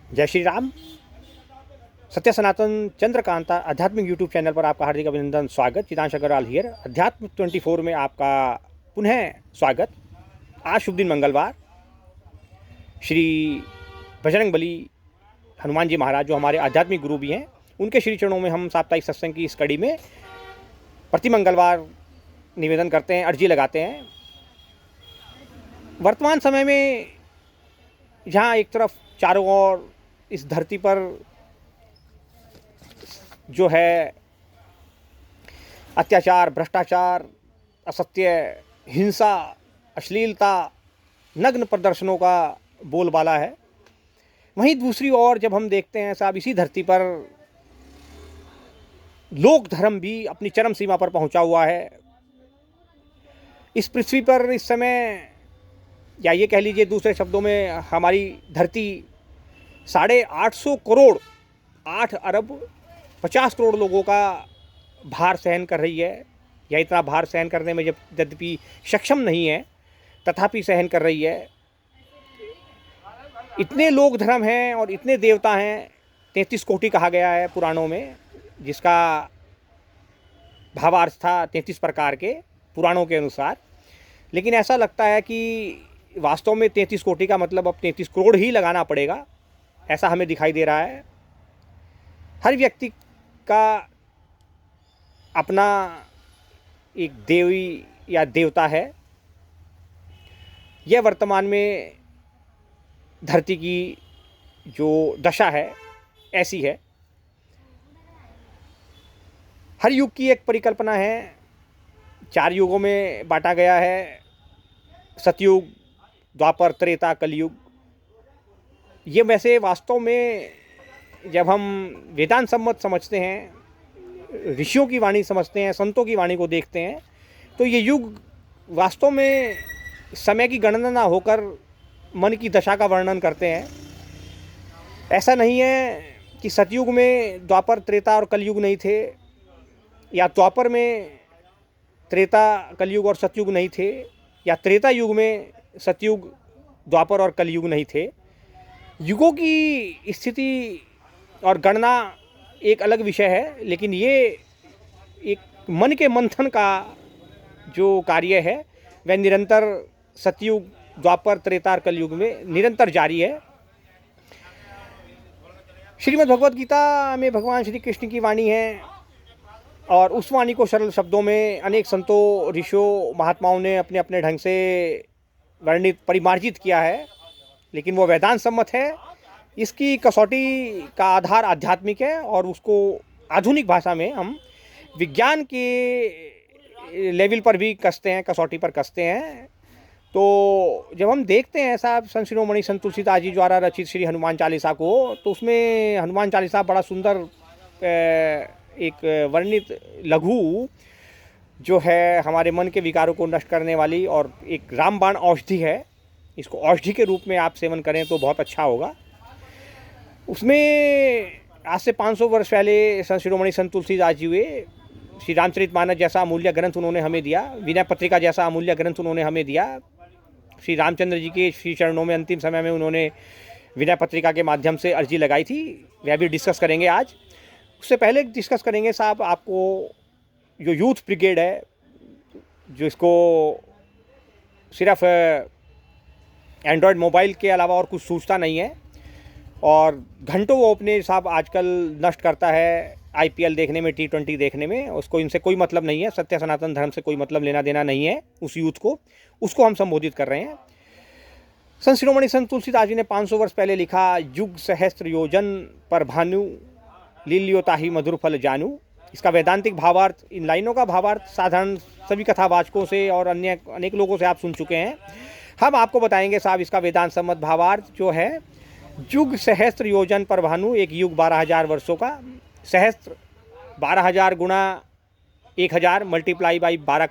जय श्री राम। सत्य सनातन चंद्रकांता आध्यात्मिक यूट्यूब चैनल पर आपका हार्दिक अभिनंदन, स्वागत। चिदांश अग्रवाल हियर। अध्यात्म 24 में आपका पुनः स्वागत। आज शुभ दिन मंगलवार, श्री बजरंग बली हनुमान जी महाराज, जो हमारे आध्यात्मिक गुरु भी हैं, उनके श्री चरणों में हम साप्ताहिक सत्संग की इस कड़ी में प्रति मंगलवार निवेदन करते हैं, अर्जी लगाते हैं। वर्तमान समय में जहाँ एक तरफ चारों ओर इस धरती पर जो है अत्याचार, भ्रष्टाचार, असत्य, हिंसा, अश्लीलता, नग्न प्रदर्शनों का बोलबाला है, वहीं दूसरी ओर जब हम देखते हैं साहब, इसी धरती पर लोक धर्म भी अपनी चरम सीमा पर पहुंचा हुआ है। इस पृथ्वी पर इस समय, या ये कह लीजिए दूसरे शब्दों में, हमारी धरती 850 करोड़ 8 अरब 50 करोड़ लोगों का भार सहन कर रही है, या इतना भार सहन करने में जब यद्यपि सक्षम नहीं है तथापि सहन कर रही है। इतने लोक धर्म हैं और इतने देवता हैं, 33 कोटि कहा गया है पुराणों में, जिसका भावार्थ था 33 प्रकार के पुराणों के अनुसार। लेकिन ऐसा लगता है कि वास्तव में 33 कोटि का मतलब अब 33 करोड़ ही लगाना पड़ेगा, ऐसा हमें दिखाई दे रहा है। हर व्यक्ति का अपना एक देवी या देवता है। यह वर्तमान में धरती की जो दशा है ऐसी है। हर युग की एक परिकल्पना है, 4 युगों में बांटा गया है, सतयुग, द्वापर, त्रेता, कलयुग। ये वैसे वास्तव में जब हम वेदांत सम्मत समझते हैं, ऋषियों की वाणी समझते हैं, संतों की वाणी को देखते हैं, तो ये युग वास्तव में समय की गणना ना होकर मन की दशा का वर्णन करते हैं। ऐसा नहीं है कि सतयुग में द्वापर, त्रेता और कलयुग नहीं थे, या द्वापर में त्रेता, कलयुग और सतयुग नहीं थे, या त्रेता युग में सतयुग, द्वापर और कलयुग नहीं थे। युगों की स्थिति और गणना एक अलग विषय है, लेकिन ये एक मन के मंथन का जो कार्य है वह निरंतर सतयुग, द्वापर, त्रेता और कलयुग में निरंतर जारी है। श्रीमद् भगवद गीता में भगवान श्री कृष्ण की वाणी है, और उस वाणी को सरल शब्दों में अनेक संतों, ऋषियों, महात्माओं ने अपने अपने ढंग से वर्णित, परिमार्जित किया है, लेकिन वो वेदांत सम्मत है। इसकी कसौटी का आधार आध्यात्मिक है, और उसको आधुनिक भाषा में हम विज्ञान के लेवल पर भी कसते हैं, कसौटी पर कसते हैं। तो जब हम देखते हैं साहब संत शिरोमणि संत तुलसीदास जी द्वारा रचित श्री हनुमान चालीसा को, तो उसमें हनुमान चालीसा बड़ा सुंदर एक वर्णित लघु जो है हमारे मन के विकारों को नष्ट करने वाली, और एक रामबाण औषधि है। इसको औषधि के रूप में आप सेवन करें तो बहुत अच्छा होगा। उसमें आज से 500 वर्ष पहले संत शिरोमणि संत तुलसीदास जी हुए, श्री रामचरितमानस जैसा अमूल्य ग्रंथ उन्होंने हमें दिया, विनय पत्रिका जैसा अमूल्य ग्रंथ उन्होंने हमें दिया। श्री रामचंद्र जी के श्री चरणों में अंतिम समय में उन्होंने विनय पत्रिका के माध्यम से अर्जी लगाई थी, वह भी डिस्कस करेंगे आज। उससे पहले डिस्कस करेंगे साहब, आपको जो यूथ ब्रिगेड है, जो इसको सिर्फ एंड्रॉयड मोबाइल के अलावा और कुछ सूझता नहीं है, और घंटों वो अपने साहब आजकल नष्ट करता है IPL देखने में, T20 देखने में। उसको इनसे कोई मतलब नहीं है, सत्य सनातन धर्म से कोई मतलब लेना देना नहीं है उस यूथ को, उसको हम संबोधित कर रहे हैं। संत शिरोमणि संत तुलसीदास जी ने 500 वर्ष पहले लिखा, युग सहस्त्र योजन पर भानु लील्योताहि मधुर फल जानू। इसका वैदांतिक भावार्थ, इन लाइनों का भावार्थ साधारण सभी कथावाचकों से और अन्य अनेक लोगों से आप सुन चुके हैं। हम आपको बताएंगे साहब इसका वेदांत सम्मत भावार्थ जो है। युग सहस्त्र योजन पर भानु, एक युग 12,000 वर्षों का, सहस्त्र 12,000 गुणा 1,000 मल्टीप्लाई बाई 12,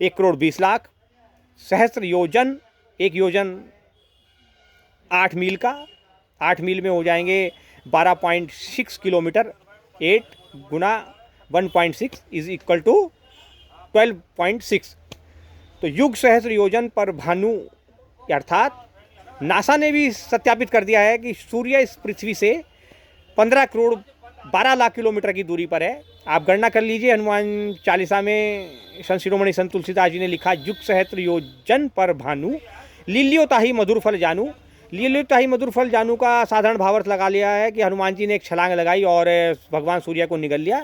1 करोड़ 20 लाख। सहस्त्र योजन, एक योजन 8 मील का, 8 मील में हो जाएंगे 12.6 किलोमीटर। 8 गुना 1.6 इज इक्वल टू 12.6। तो युग सहस्त्र योजन पर भानु, अर्थात नासा ने भी सत्यापित कर दिया है कि सूर्य इस पृथ्वी से 15 करोड़ 12 लाख किलोमीटर की दूरी पर है। आप गणना कर लीजिए। हनुमान चालीसा में संत शिरोमणि संत तुलसीदास जी ने लिखा, युग सहस्त्र योजन पर भानु, लील्यो ताहि मधुर फल जानू। लील्यो ताहि मधुर फल जानू का साधारण भावार्थ लगा लिया है कि हनुमान जी ने एक छलांग लगाई और भगवान सूर्य को निगल लिया।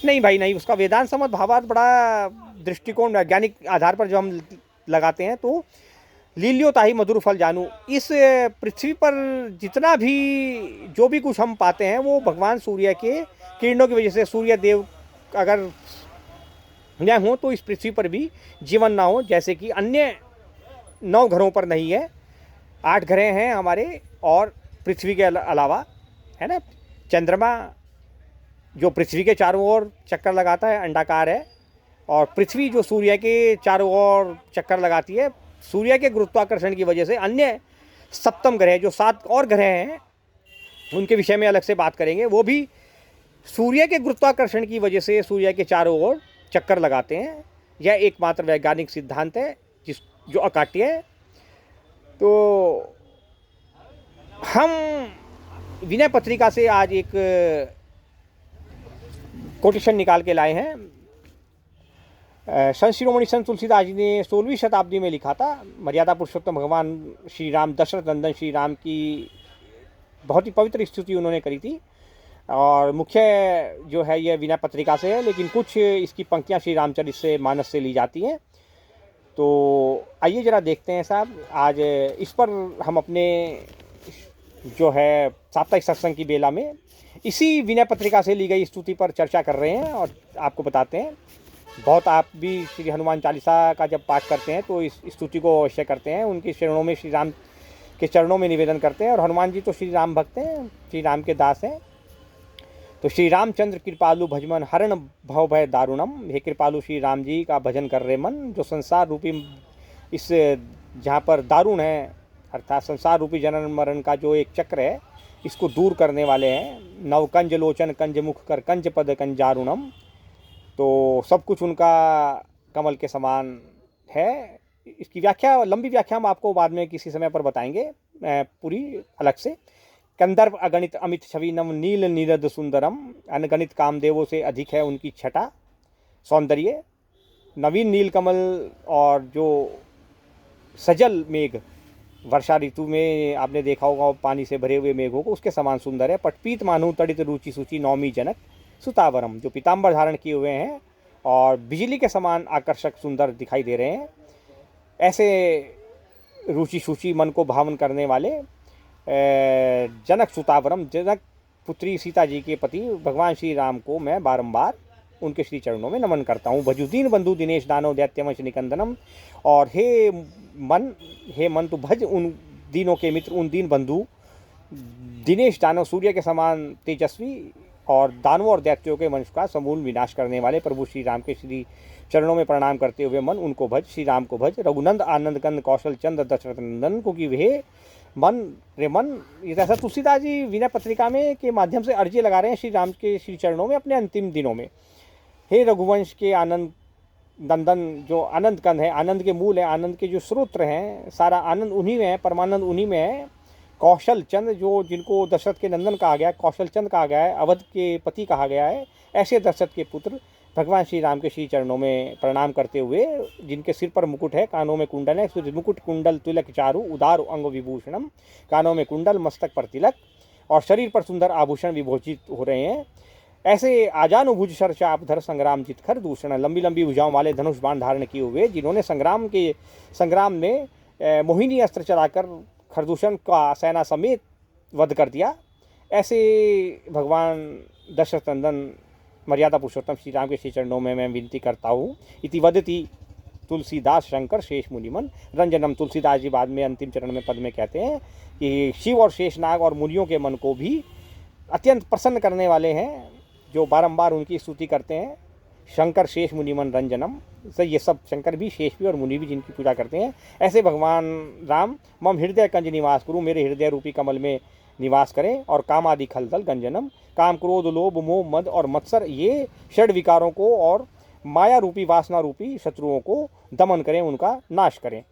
नहीं भाई नहीं, उसका वेदांत सम्मत भावार्थ बड़ा दृष्टिकोण वैज्ञानिक आधार पर जो हम लगाते हैं, तो लील्यो ताहि मधुर फल जानू, इस पृथ्वी पर जितना भी जो भी कुछ हम पाते हैं वो भगवान सूर्य के किरणों की वजह से। सूर्य देव अगर न हो तो इस पृथ्वी पर भी जीवन ना हो, जैसे कि अन्य 9 ग्रहों पर नहीं है। 8 ग्रह हैं हमारे और पृथ्वी के अलावा, है ना। चंद्रमा जो पृथ्वी के चारों ओर चक्कर लगाता है, अंडाकार है, और पृथ्वी जो सूर्य के चारों ओर चक्कर लगाती है। सूर्य के गुरुत्वाकर्षण की वजह से अन्य सप्तम ग्रह जो 7 और ग्रह हैं, उनके विषय में अलग से बात करेंगे, वो भी सूर्य के गुरुत्वाकर्षण की वजह से सूर्य के चारों ओर चक्कर लगाते हैं। यह एकमात्र वैज्ञानिक सिद्धांत है जो अकाट्य है। तो हम विनय पत्रिका से आज एक कोटेशन निकाल के लाए हैं। संत शिरोमणि संत तुलसीदास जी ने 16वीं शताब्दी में लिखा था। मर्यादा पुरुषोत्तम भगवान श्री राम, दशरथ नंदन श्री राम की बहुत ही पवित्र स्तुति उन्होंने करी थी, और मुख्य जो है यह विनय पत्रिका से है, लेकिन कुछ इसकी पंक्तियां श्री रामचरित से मानस से ली जाती हैं। तो आइए जरा देखते हैं साहब, आज इस पर हम अपने जो है साप्ताहिक सत्संग की बेला में इसी विनय पत्रिका से ली गई स्तुति पर चर्चा कर रहे हैं और आपको बताते हैं। बहुत आप भी श्री हनुमान चालीसा का जब पाठ करते हैं तो इस स्तुति को अवश्य करते हैं, उनके चरणों में, श्री राम के चरणों में निवेदन करते हैं। और हनुमान जी तो श्री राम भक्त हैं, श्री राम के दास हैं। तो श्री रामचंद्र कृपालु भजमन हरण भव भय दारुणम, हे कृपालु श्री राम जी का भजन कर रहे मन, जो संसार रूपी इस जहाँ पर दारुण है, अर्थात संसार रूपी जनन मरण का जो एक चक्र है, इसको दूर करने वाले हैं। नव कंज लोचन कंज मुख कर कंज पद कंजारुणम। तो सब कुछ उनका कमल के समान है। इसकी व्याख्या, लंबी व्याख्या हम आपको बाद में किसी समय पर बताएंगे पूरी अलग से। कंदर्प अगणित अमित छवि नव नील नीरद सुंदरम, अनगणित कामदेवों से अधिक है उनकी छटा सौंदर्य। नवीन नील कमल और जो सजल मेघ, वर्षा ऋतु में आपने देखा होगा पानी से भरे हुए मेघों को, उसके समान सुंदर है। पटपीत मानु तड़ित रुचि सूचि नौमी जनक सुतावरम, जो पीताम्बर धारण किए हुए हैं और बिजली के समान आकर्षक सुंदर दिखाई दे रहे हैं। ऐसे रुचि सूचि मन को भावन करने वाले जनक सुतावरम, जनक पुत्री सीता जी के पति भगवान श्री राम को मैं बारंबार उनके श्री चरणों में नमन करता हूँ। भजुदीन बंधु दिनेश दानव दैत्यवंश निकंदनम, और हे मन तू भज उन दीनों के मित्र, उन दीन बंधु दिनेश दानव, सूर्य के समान तेजस्वी और दानवों और दैत्यों के वंश का समूल विनाश करने वाले प्रभु श्री राम के श्री चरणों में प्रणाम करते हुए मन उनको भज, श्री राम को भज। रघुनंद आनंद कंद कौशल चंद्र दशरथ नंदन को कि वे मन रे मन। ये ऐसा तुलसीदास जी विनय पत्रिका में के माध्यम से अर्जी लगा रहे हैं श्री राम के श्री चरणों में अपने अंतिम दिनों में। हे रघुवंश के आनंद नंदन, जो आनंद कंद है, आनंद के मूल है, आनंद के जो स्रोत हैं, सारा आनंद उन्हीं में है, परमानंद उन्हीं में है। कौशल चंद्र, जो जिनको दशरथ के नंदन कहा गया है, कौशल चंद्र कहा गया है, अवध के पति कहा गया है, ऐसे दशरथ के पुत्र भगवान श्री राम के श्री चरणों में प्रणाम करते हुए, जिनके सिर पर मुकुट है, कानों में कुंडल है, मुकुट कुंडल तिलक चारु उदार अंग विभूषणम, कानों में कुंडल, मस्तक पर तिलक और शरीर पर सुंदर आभूषण विभूषित हो रहे हैं। ऐसे आजानुभुज शर चापधर संग्राम जितखर दूषण, लंबी लंबी भुजाओं वाले धनुष बाण धारण किए हुए, जिन्होंने संग्राम में मोहिनी अस्त्र चलाकर खरदूषण का सेना समेत वध कर दिया। ऐसे भगवान दशरथ नंदन मर्यादा पुरुषोत्तम श्री राम के श्री चरणों में मैं विनती करता हूँ। इति वदति तुलसीदास शंकर शेष मुनिमन रंजनम। तुलसीदास जी बाद में अंतिम चरण में पद में कहते हैं कि शिव और शेषनाग और मुनियों के मन को भी अत्यंत प्रसन्न करने वाले हैं, जो बारंबार उनकी स्तुति करते हैं। शंकर शेष मुनिमन रंजनम, तो ये सब शंकर भी, शेष भी और मुनि भी जिनकी पूजा करते हैं। ऐसे भगवान राम मम हृदय कंज निवास करूँ, मेरे हृदय रूपी कमल में निवास करें। और काम आदि खलदल गंजनम, काम क्रोध लोभ मोह मद और मत्सर, ये षड विकारों को और माया रूपी वासना रूपी शत्रुओं को दमन करें, उनका नाश करें।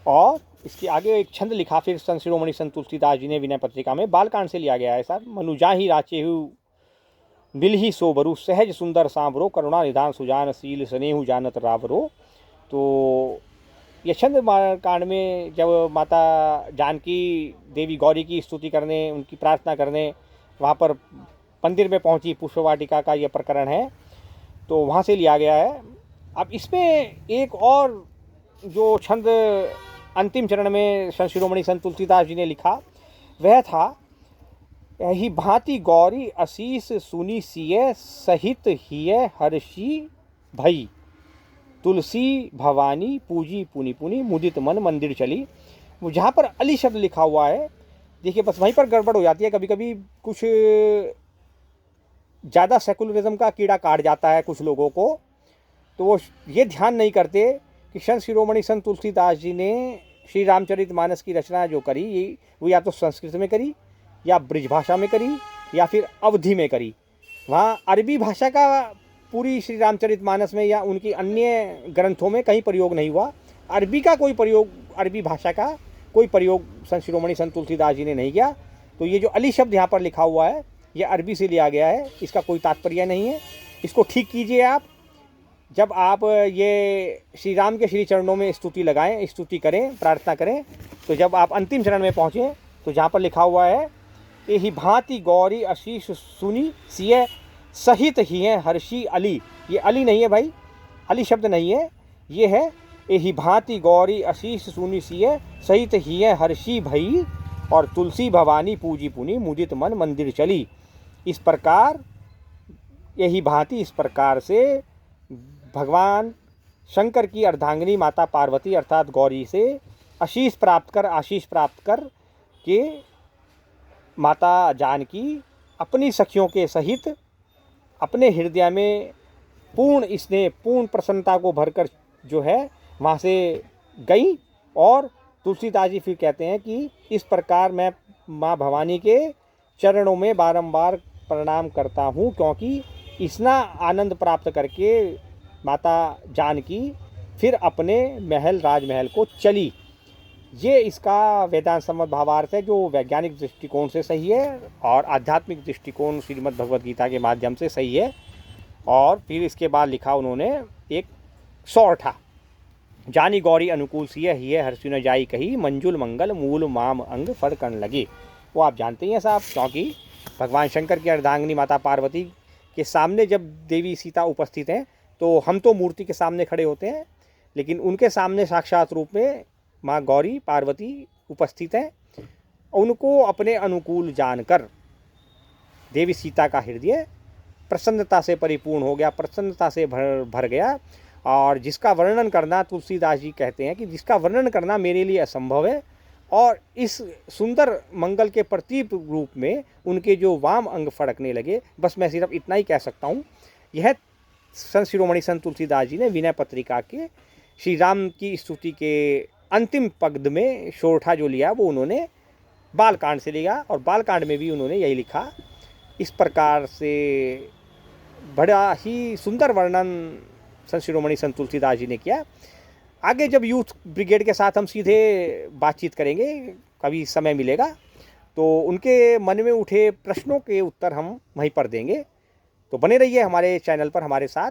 और इसके आगे एक छंद लिखा फिर संत शिरोमणि संत तुलसीदास जी ने विनय पत्रिका में, बालकांड से लिया गया है सर। मनु जाहि राचेहु बिलहि सोबरु, सहज सुंदर सांवरो, करुणा निधान सुजान शील, स्नेहु जानत रावरो। तो ये छंद कांड में जब माता जानकी देवी गौरी की स्तुति करने, उनकी प्रार्थना करने वहाँ पर मंदिर में पहुँची, पुष्पवाटिका का ये प्रकरण है, तो वहाँ से लिया गया है। अब इसमें एक और जो छंद अंतिम चरण में संत शिरोमणि संत तुलसीदास जी ने लिखा वह था, यही भांति गौरी असीस सुनी सिय, सहित हिय हर्षी भई, तुलसी भवानी पूजी पुनि पुनि, मुदित मन मंदिर चली। वो जहाँ पर अली शब्द लिखा हुआ है, देखिए बस वहीं पर गड़बड़ हो जाती है। कभी कभी कुछ ज़्यादा सेकुलरिज्म का कीड़ा काट जाता है कुछ लोगों को, तो वो ये ध्यान नहीं करते कि संत शिरोमणि संत तुलसीदास जी ने श्री रामचरितमानस की रचना जो करी, वो या तो संस्कृत में करी, या ब्रिज भाषा में करी, या फिर अवधी में करी। वहाँ अरबी भाषा का पूरी श्री रामचरितमानस में या उनकी अन्य ग्रंथों में कहीं प्रयोग नहीं हुआ। अरबी का कोई प्रयोग, अरबी भाषा का कोई प्रयोग संत शिरोमणि संत तुलसीदास जी ने नहीं किया। तो ये जो अली शब्द यहाँ पर लिखा हुआ है, ये अरबी से लिया गया है, इसका कोई तात्पर्य नहीं है। इसको ठीक कीजिए आप, जब आप ये श्री राम के श्री चरणों में स्तुति लगाएं, स्तुति करें, प्रार्थना करें, तो जब आप अंतिम चरण में पहुँचें तो जहाँ पर लिखा हुआ है, यही भांति गौरी आशीष सुनी सिय, सहित ही है हर्षी अली, ये अली नहीं है भाई, अली शब्द नहीं है, ये है यही भांति गौरी आशीष सुनी सिय, सहित ही है हर्षी भई, और तुलसी भवानी पूजी पुनि, मुदित मन मंदिर चली। इस प्रकार यही भांति, इस प्रकार से भगवान शंकर की अर्धांगिनी माता पार्वती अर्थात गौरी से आशीष प्राप्त कर के माता जानकी अपनी सखियों के सहित अपने हृदय में पूर्ण स्नेह, पूर्ण प्रसन्नता को भरकर जो है वहाँ से गई। और तुलसीदास जी फिर कहते हैं कि इस प्रकार मैं माँ भवानी के चरणों में बारंबार प्रणाम करता हूँ, क्योंकि इतना आनंद प्राप्त करके माता जानकी फिर अपने महल राजमहल को चली। ये इसका वेदांत सम्मत भावार्थ है, जो वैज्ञानिक दृष्टिकोण से सही है और आध्यात्मिक दृष्टिकोण श्रीमद् भगवद गीता के माध्यम से सही है। और फिर इसके बाद लिखा उन्होंने एक सौरठा, जानी गौरी अनुकूल सिय हिय हर्षि न जाई कही, मंजुल मंगल मूल माम अंग फड़कन लगे। वो आप जानते ही हैं साहब, क्योंकि भगवान शंकर की अर्धांगिनी माता पार्वती के सामने जब देवी सीता उपस्थित हैं, तो हम तो मूर्ति के सामने खड़े होते हैं, लेकिन उनके सामने साक्षात रूप में माँ गौरी पार्वती उपस्थित हैं। उनको अपने अनुकूल जानकर देवी सीता का हृदय प्रसन्नता से परिपूर्ण हो गया, प्रसन्नता से भर गया। और जिसका वर्णन करना, तुलसीदास जी कहते हैं कि जिसका वर्णन करना मेरे लिए असंभव है, और इस सुंदर मंगल के प्रतीक रूप में उनके जो वाम अंग फड़कने लगे, बस मैं सिर्फ इतना ही कह सकता हूँ। यह संत शिरोमणि संत तुलसीदास जी ने विनय पत्रिका के श्री राम की स्तुति के अंतिम पद में शोरठा जो लिया, वो उन्होंने बालकांड से लिया, और बालकांड में भी उन्होंने यही लिखा। इस प्रकार से बड़ा ही सुंदर वर्णन संत शिरोमणि संत तुलसीदास जी ने किया। आगे जब यूथ ब्रिगेड के साथ हम सीधे बातचीत करेंगे, कभी समय मिलेगा, तो उनके मन में उठे प्रश्नों के उत्तर हम वहीं पर देंगे। तो बने रहिए हमारे चैनल पर हमारे साथ,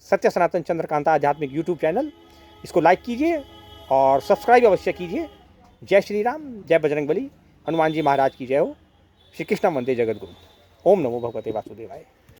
सत्य सनातन चंद्रकांता आध्यात्मिक यूट्यूब चैनल। इसको लाइक कीजिए और सब्सक्राइब अवश्य कीजिए। जय श्री राम, जय बजरंगबली, हनुमान जी महाराज की जय हो। श्री कृष्ण वंदे जगत गुरु। ओम नमो भगवते वासुदेवाय।